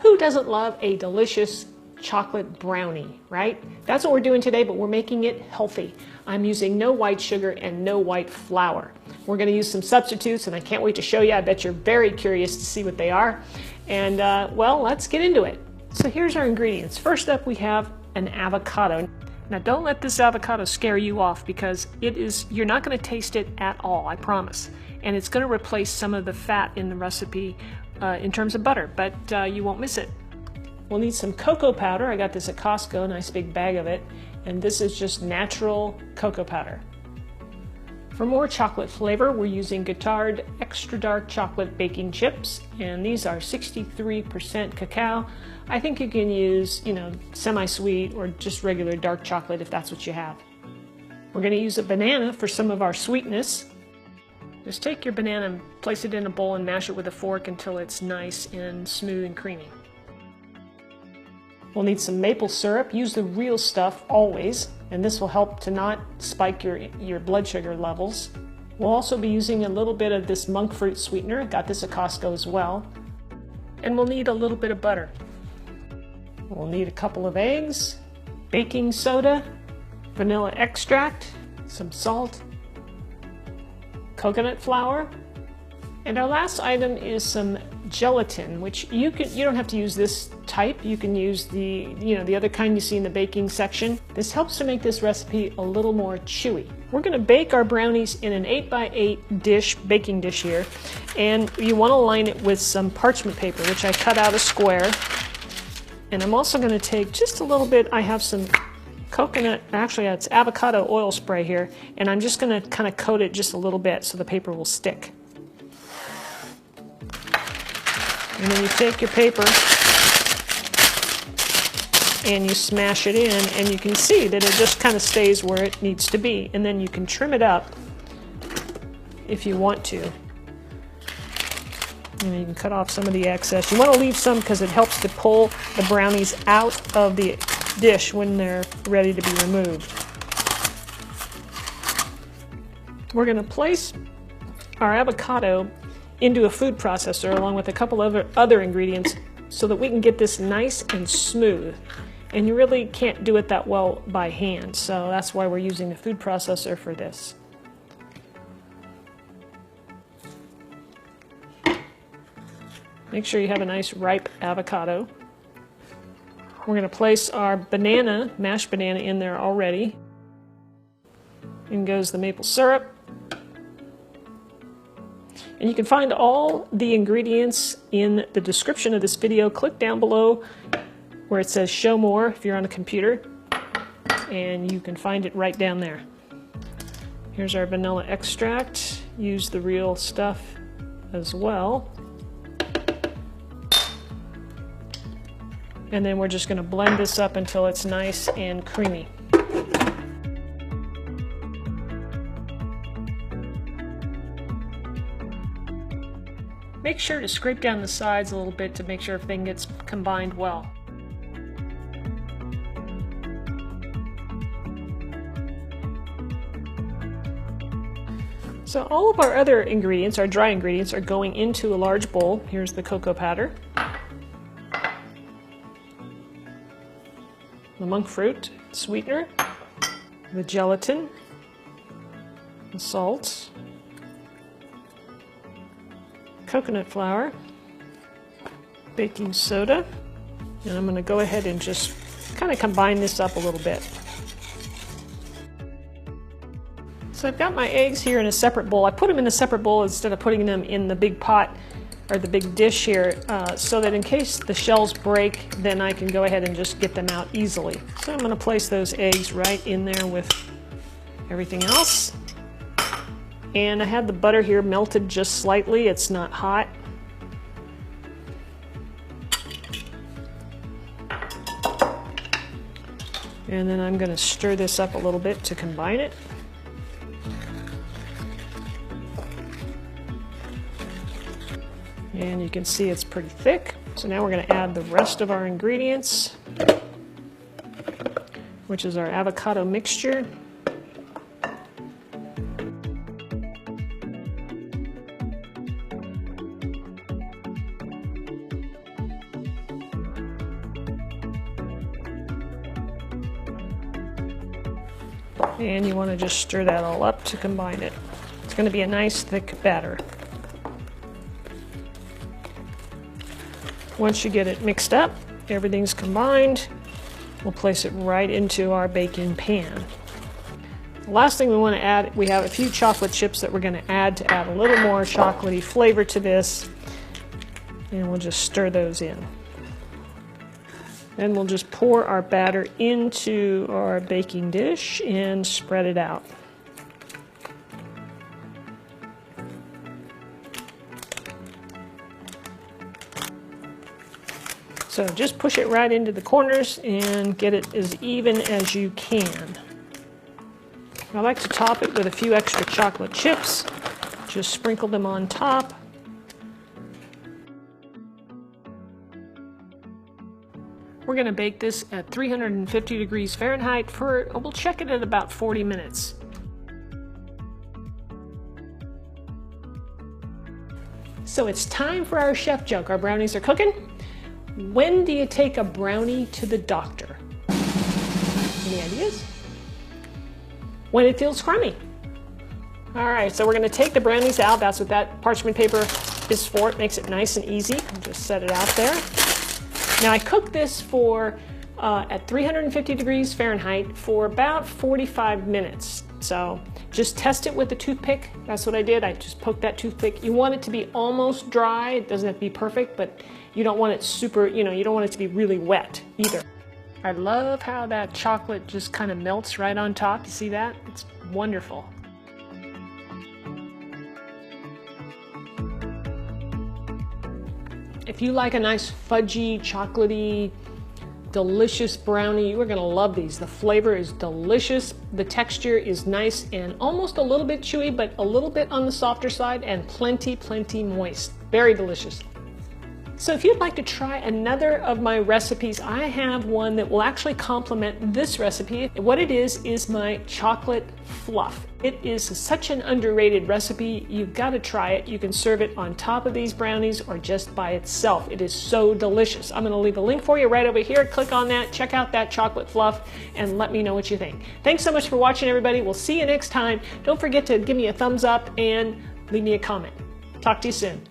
who doesn't love a delicious chocolate brownie, right? That's what we're doing today, but we're making it healthy. I'm using no white sugar and no white flour. We're going to use some substitutes, and I can't wait to show you. I bet you're very curious to see what they are. And well, let's get into it. So here's our ingredients. First up, we have an avocado. Now don't let this avocado scare you off, because you're not going to taste it at all, I promise. And it's going to replace some of the fat in the recipe in terms of butter, but you won't miss it. We'll need some cocoa powder. I got this at Costco, a nice big bag of it. And this is just natural cocoa powder. For more chocolate flavor, we're using Guittard Extra Dark Chocolate Baking Chips, and these are 63% cacao. I think you can use, semi-sweet or just regular dark chocolate if that's what you have. We're going to use a banana for some of our sweetness. Just take your banana and place it in a bowl and mash it with a fork until it's nice and smooth and creamy. We'll need some maple syrup. Use the real stuff always, and this will help to not spike your blood sugar levels. We'll also be using a little bit of this monk fruit sweetener. Got this at Costco as well. And we'll need a little bit of butter. We'll need a couple of eggs, baking soda, vanilla extract, some salt, coconut flour, and our last item is some gelatin, which you don't have to use this type. You can use the other kind you see in the baking section. This helps to make this recipe a little more chewy. We're going to bake our brownies in an 8x8 baking dish here, and you want to line it with some parchment paper, which I cut out a square. And I'm also going to take just a little bit. I have some coconut, actually it's avocado oil spray here, and I'm just going to kind of coat it just a little bit so the paper will stick. And then you take your paper and you smash it in, and you can see that it just kind of stays where it needs to be. And then you can trim it up if you want to. And you can cut off some of the excess. You want to leave some because it helps to pull the brownies out of the dish when they're ready to be removed. We're going to place our avocado into a food processor along with a couple of other ingredients so that we can get this nice and smooth. And you really can't do it that well by hand, so that's why we're using the food processor for this. Make sure you have a nice ripe avocado. We're going to place our banana, mashed banana, in there already. In goes the maple syrup. And you can find all the ingredients in the description of this video. Click down below where it says show more if you're on a computer, and you can find it right down there. Here's our vanilla extract. Use the real stuff as well. And then we're just going to blend this up until it's nice and creamy. Make sure to scrape down the sides a little bit to make sure everything gets combined well. So all of our other ingredients, our dry ingredients, are going into a large bowl. Here's the cocoa powder, the monk fruit sweetener, the gelatin, the salt, coconut flour, baking soda, and I'm going to go ahead and just kind of combine this up a little bit. So I've got my eggs here in a separate bowl. I put them in a separate bowl instead of putting them in the big pot or the big dish here, so that in case the shells break, then I can go ahead and just get them out easily. So I'm going to place those eggs right in there with everything else. And I have the butter here melted just slightly. It's not hot. And then I'm going to stir this up a little bit to combine it. And you can see it's pretty thick. So now we're going to add the rest of our ingredients, which is our avocado mixture. And you want to just stir that all up to combine it. It's going to be a nice thick batter. Once you get it mixed up, everything's combined, we'll place it right into our baking pan. The last thing we want to add, we have a few chocolate chips that we're going to add a little more chocolatey flavor to this. And we'll just stir those in. Then we'll just pour our batter into our baking dish and spread it out. So just push it right into the corners and get it as even as you can. I like to top it with a few extra chocolate chips. Just sprinkle them on top. We're going to bake this at 350 degrees Fahrenheit for, we'll check it at about 40 minutes. So it's time for our chef joke. Our brownies are cooking. When do you take a brownie to the doctor? Any ideas? When it feels crummy. All right, so we're going to take the brownies out. That's what that parchment paper is for. It makes it nice and easy. I'll just set it out there. Now I cooked this for at 350 degrees Fahrenheit for about 45 minutes. So just test it with a toothpick. That's what I did. I just poked that toothpick. You want it to be almost dry. It doesn't have to be perfect, but you don't want it super, you don't want it to be really wet either. I love how that chocolate just kind of melts right on top. You see that? It's wonderful. If you like a nice fudgy, chocolatey, delicious brownie, you are going to love these. The flavor is delicious. The texture is nice and almost a little bit chewy, but a little bit on the softer side and plenty moist. Very delicious. So if you'd like to try another of my recipes, I have one that will actually complement this recipe. What it is my chocolate fluff. It is such an underrated recipe. You've got to try it. You can serve it on top of these brownies or just by itself. It is so delicious. I'm going to leave a link for you right over here. Click on that, check out that chocolate fluff, and let me know what you think. Thanks so much for watching, everybody. We'll see you next time. Don't forget to give me a thumbs up and leave me a comment. Talk to you soon.